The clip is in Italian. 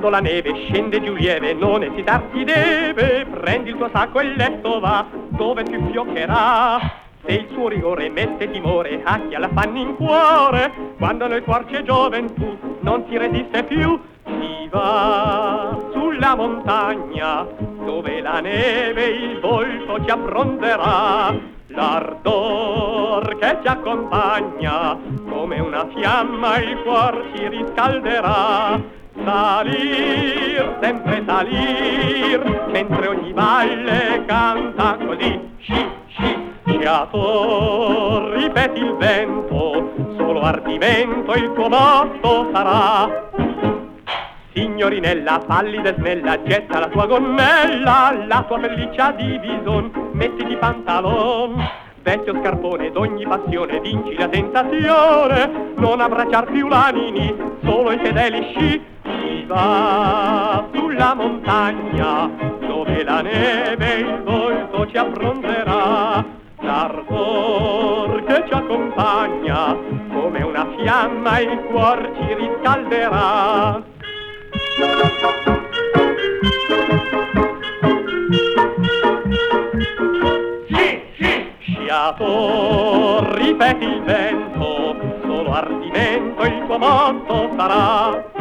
Quando la neve scende giù lieve non esitarti deve, prendi il tuo sacco e il letto va dove più fioccherà. Se il suo rigore mette timore a chi ha l'affanno in cuore, quando nel cuor c'è gioventù non si resiste più. Si va sulla montagna dove la neve il volto ci abbronzerà, l'ardor che ci accompagna come una fiamma il cuor ci riscalderà. Salir, sempre salir, mentre ogni valle canta così, sci, sci, sciato, ripeti il vento, solo ardimento il tuo motto sarà. Signorinella, pallida e snella, getta la tua gonnella, la tua pelliccia di bison, mettiti pantalon. Vecchio scarpone d'ogni passione, vinci la tentazione, non abbracciar più l'anini, solo i fedeli sci. Si va sulla montagna, dove la neve il volto ci abbronzerà, l'ardor che ci accompagna, come una fiamma il cuor ci riscalderà. Sciato, ripeti il vento, solo ardimento il tuo motto sarà.